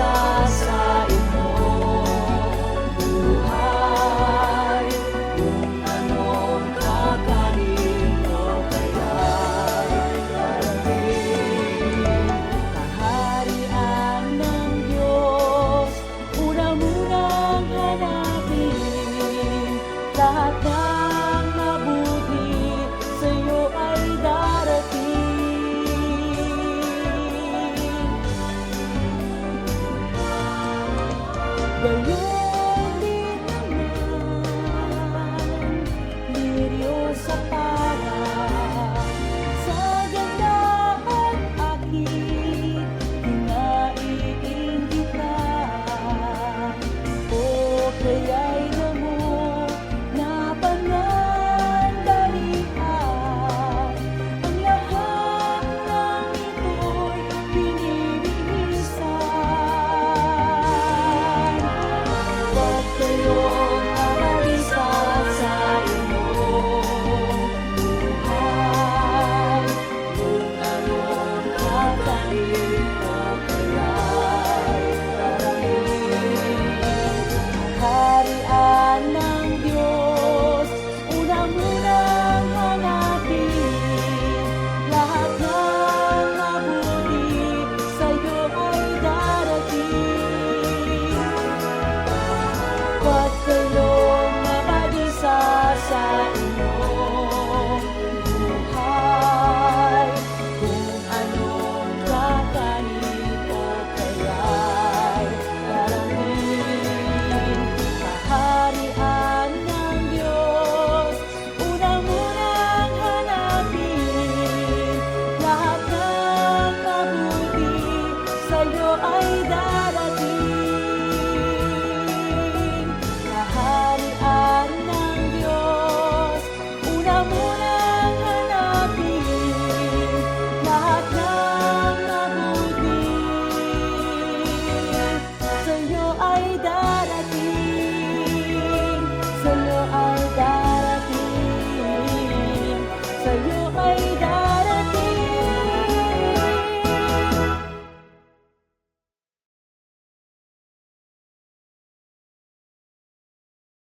mababisa sa iyong buhay. Kung anong kakanin o kaya'y darating. Kaharian ng Diyos, una munang hanapin. Lahat ng mabuti sa'yo ay darating. Gayon din naman, liryo sa para, sa ganda at akit, hinaiingitan. O kaya'y damo na panandalian, ang lahat ng ito'y binibihisen. Huwag kayong mababisa sa inyong buhay. Kung anong kakanin o kaya'y darating. Kaharian ng Diyos, una munang hanapin. Lahat ng mabuti sa'yo ay darating. Huwag kayong mababisa sa inyong buhay. Kung anong kakanin o kaya'y darating. Kaharian ng Diyos, una munang hanapin. Lahat ng mabuti sa'yo ay darating. Kaharian ng Diyos, una munang hanapin. Lahat ng mabuti sa'yo ay darating. Sa'yo ay